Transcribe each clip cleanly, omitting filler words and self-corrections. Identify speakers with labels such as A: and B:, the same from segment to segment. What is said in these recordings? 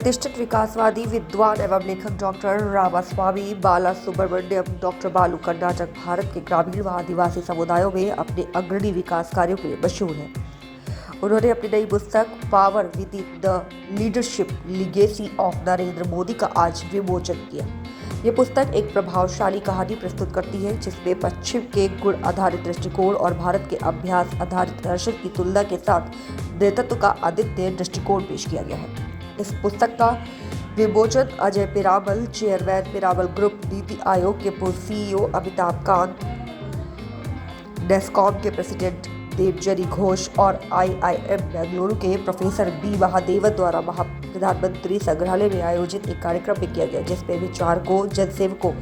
A: प्रतिष्ठित विकासवादी विद्वान एवं लेखक डॉक्टर रामास्वामी बालासुब्रमण्यम डॉक्टर बालू कर्नाटक भारत के ग्रामीण व आदिवासी समुदायों में अपने अग्रणी विकास कार्यों के लिए मशहूर हैं। उन्होंने अपनी नई पुस्तक power with the leadership legacy of Narendra Modi का आज विमोचन किया। ये पुस्तक एक प्रभावशाली कहानी प्रस्तुत करती है जिसमें पश्चिम के गुण आधारित दृष्टिकोण और भारत के अभ्यास आधारित दर्शन की तुलना के साथ नेतृत्व का अद्वितीय दृष्टिकोण पेश किया गया है। इस पुस्तक का विमोचन अजय पिरामल, चेयरमैन पिरामल ग्रुप, नीति आयोग के पूर्व सीईओ अमिताभ कांत, नेस्कॉम के प्रेसिडेंट देवजरी घोष और IIM बेंगलुरु के प्रोफेसर बी महादेवन द्वारा प्रधानमंत्री संग्रहालय में आयोजित एक कार्यक्रम में किया गया, जिसमें विचारकों, जनसेवकों,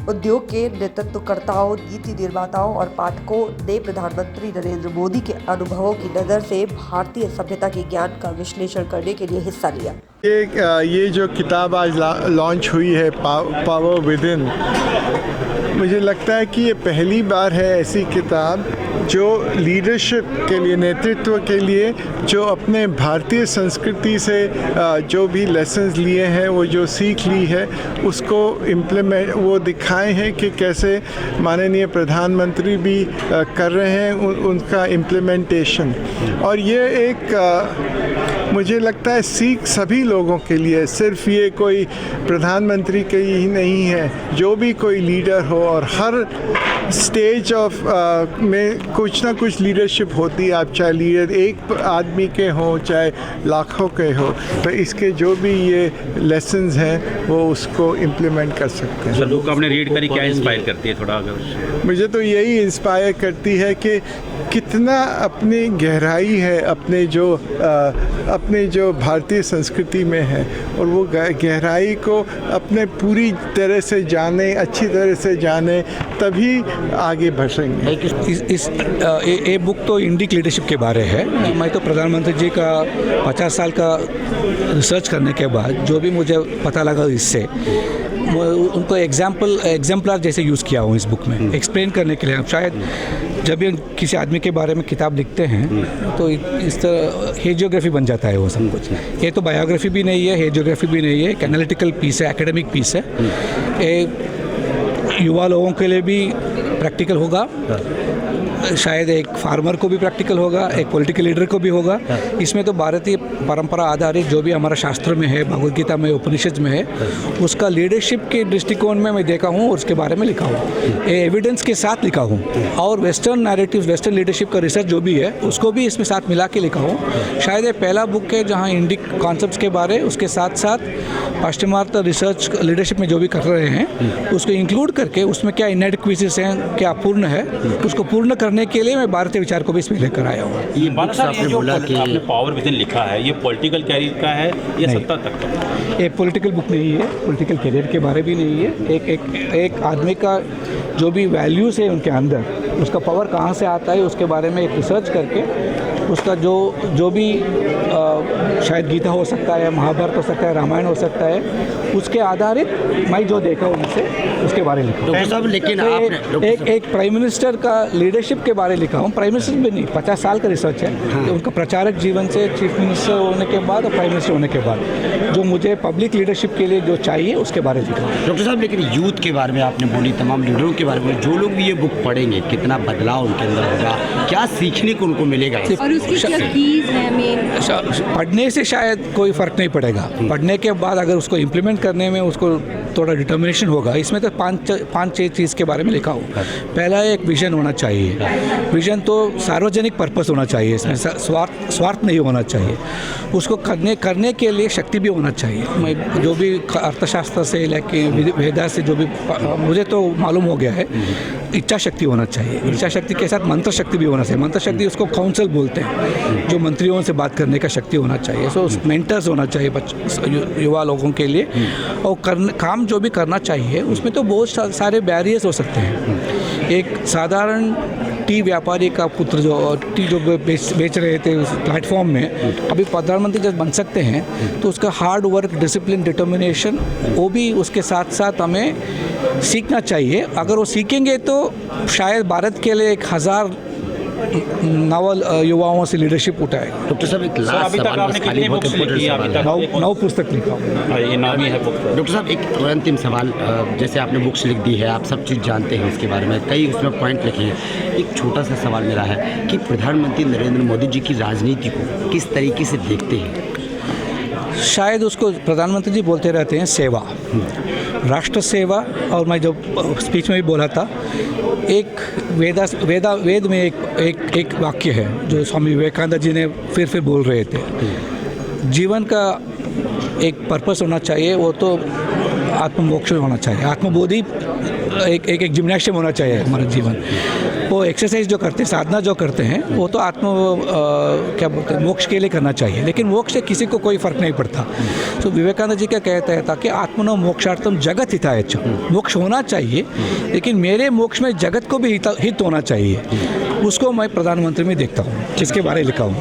A: उद्योग के नेतृत्वकर्ताओं, नीति निर्माताओं और पाठकों ने प्रधानमंत्री नरेंद्र मोदी के अनुभवों की नज़र से भारतीय सभ्यता के ज्ञान का विश्लेषण करने के लिए हिस्सा लिया।
B: ये जो किताब आज लॉन्च हुई है पावर विद इन, मुझे लगता है कि ये पहली बार है ऐसी किताब जो लीडरशिप के लिए, नेतृत्व के लिए, जो अपने भारतीय संस्कृति से जो भी लेसन्स लिए हैं, वो जो सीख ली है, उसको इम्प्लीमेंट वो दिखाए हैं कि कैसे माननीय प्रधानमंत्री भी कर रहे हैं उनका इम्प्लीमेंटेशन। और ये एक मुझे लगता है सीख सभी लोगों के लिए, सिर्फ ये कोई प्रधानमंत्री के ही नहीं है, जो भी कोई लीडर हो और हर स्टेज ऑफ में कुछ ना कुछ लीडरशिप होती है। आप चाहे लीडर एक आदमी के हों चाहे लाखों के हो, तो इसके जो भी ये लेसन्स हैं वो उसको इम्प्लीमेंट कर सकते हैं।
C: लोग आपने रीड करी, क्या इंस्पायर करती है थोड़ा अगर?
B: मुझे तो यही इंस्पायर करती है कि कितना अपनी गहराई है अपने जो भारतीय संस्कृति में है, और वो गहराई को अपने पूरी तरह से जाने, अच्छी तरह से जाने, तभी आगे बढ़ेंगे।
D: ये बुक तो इंडिक लीडरशिप के बारे है। मैं तो प्रधानमंत्री जी का 50 साल का रिसर्च करने के बाद जो भी मुझे पता लगा इससे, उनको एग्जाम्पलर जैसे यूज़ किया हूँ इस बुक में एक्सप्लेन करने के लिए। अब शायद जब भी किसी आदमी के बारे में किताब लिखते हैं तो इस तरह हेजियोग्राफी बन जाता है वो सब कुछ। ये तो बायोग्राफी भी नहीं है, हेजियोग्राफी भी नहीं है, एक एनालिटिकल पीस है, एकेडमिक पीस है। ये युवा लोगों के लिए भी प्रैक्टिकल होगा, शायद एक फार्मर को भी प्रैक्टिकल होगा, एक पॉलिटिकल लीडर को भी होगा। इसमें तो भारतीय परंपरा आधारित जो भी हमारा शास्त्र में है, भगवद गीता में, उपनिषद में है, उसका लीडरशिप के दृष्टिकोण में मैं देखा हूँ और उसके बारे में लिखा हूँ, एविडेंस के साथ लिखा हूँ। और वेस्टर्न नैरेटिव, वेस्टर्न लीडरशिप का रिसर्च जो भी है उसको भी इसमें साथ मिला के लिखा हूँ। शायद ये पहला बुक है जहाँ इंडिक कॉन्सेप्ट्स के बारे, उसके साथ साथ पाश्चिमात्य रिसर्च लीडरशिप में जो भी कर रहे हैं उसको इंक्लूड करके उसमें क्या इनएडिक्वेसीज हैं, क्या अपूर्ण है, उसको पूर्ण करने के लिए मैं भारतीय विचार को भी इसमें लेकर आया हूँ।
C: ये आपने बोला कि आपने पावर विद इन लिखा है, ये पॉलिटिकल कैरियर का है या सत्ता तक का?
D: ये पॉलिटिकल बुक नहीं है, पॉलिटिकल कैरियर के बारे भी नहीं है। एक आदमी का जो भी वैल्यूज़ है उनके अंदर, उसका पावर कहाँ से आता है उसके बारे में एक रिसर्च करके उसका जो भी शायद गीता हो सकता है, महाभारत हो सकता है, रामायण हो सकता है, उसके आधारित मैं जो देखा उनसे उसके बारे में लिखा हूँ।
C: लेकिन
D: एक प्राइम मिनिस्टर का लीडरशिप के बारे में लिखा हूँ। प्राइम मिनिस्टर भी नहीं, 50 साल का रिसर्च है। हाँ। उनका प्रचारक जीवन से चीफ मिनिस्टर होने के बाद और प्राइम मिनिस्टर होने के बाद जो मुझे पब्लिक लीडरशिप के लिए जो चाहिए उसके बारे में लिखा हूँ।
E: डॉक्टर साहब, लेकिन यूथ के बारे में आपने बोली, तमाम लीडरों के बारे में, जो लोग भी ये बुक पढ़ेंगे कितना बदलाव उनके अंदर होगा, क्या सीखने को उनको मिलेगा?
F: और उसकी क्या कीज है मेन?
D: पढ़ने से शायद कोई फ़र्क नहीं पड़ेगा, पढ़ने के बाद अगर उसको इम्प्लीमेंट करने में उसको थोड़ा डिटर्मिनेशन होगा। इसमें तो पाँच छः चीज़ के बारे में लिखा हूँ। पहला एक विजन होना चाहिए। विजन तो सार्वजनिक पर्पस होना चाहिए, इसमें स्वार्थ नहीं होना चाहिए। उसको करने के लिए शक्ति भी होना चाहिए। मैं जो भी अर्थशास्त्र से लेके वेदा से जो भी मुझे तो मालूम हो गया है, इच्छा शक्ति होना चाहिए। इच्छा शक्ति के साथ मंत्र शक्ति भी होना चाहिए। मंत्र शक्ति उसको काउंसिल बोलते हैं, जो मंत्रियों से बात करने का शक्ति होना चाहिए। सो मेंटर्स होना चाहिए युवा लोगों के लिए। और काम जो भी करना चाहिए उसमें तो बहुत सारे बैरियर्स हो सकते हैं। एक साधारण टी व्यापारी का पुत्र जो टी बेच रहे थे उस प्लेटफॉर्म में, अभी प्रधानमंत्री जब बन सकते हैं तो उसका हार्ड वर्क, डिसिप्लिन, डिटर्मिनेशन, वो भी उसके साथ साथ हमें सीखना चाहिए। अगर वो सीखेंगे तो शायद भारत के लिए 1000 नावल युवाओं से लीडरशिप उठाए।
E: डॉक्टर साहब एक
C: सर
E: लास्ट
C: अभी तक
E: सवाल
C: आपने
E: बस खाली
C: कितनी
E: बहुत
C: बुक्स लिखी है
E: इंपॉर्टेंट
C: अभी
E: सवाल है।
C: तक?
D: नौ पुस्तक लिखा हूँ।
C: ये नामी है बुक।
E: डॉक्टर साहब एक अंतिम सवाल, जैसे आपने बुक्स लिख दी है, आप सब चीज़ जानते हैं इसके बारे में, कई उसमें पॉइंट लिखे हैं। एक छोटा सा सवाल मेरा है कि प्रधानमंत्री नरेंद्र मोदी जी की राजनीति को किस तरीके से देखते हैं?
D: शायद उसको प्रधानमंत्री जी बोलते रहते हैं सेवा, राष्ट्र सेवा। और मैं जब स्पीच में भी बोला था, एक वेद में एक वाक्य है जो स्वामी विवेकानंद जी ने फिर बोल रहे थे, जीवन का एक पर्पस होना चाहिए, वो तो आत्ममोक्ष होना चाहिए, आत्मबोधि एक जिम्नास्टिक होना चाहिए हमारा जीवन। वो एक्सरसाइज जो करते हैं, साधना जो करते हैं, वो तो क्या बोलते हैं, मोक्ष के लिए करना चाहिए, लेकिन मोक्ष से किसी को कोई फर्क नहीं पड़ता। तो विवेकानंद जी क्या कहता है था कि आत्मनो मोक्षार्थम जगत हिताय च, मोक्ष होना चाहिए, लेकिन मेरे मोक्ष में जगत को भी हित होना चाहिए। उसको मैं प्रधानमंत्री में देखता हूँ, जिसके बारे में लिखा हूँ।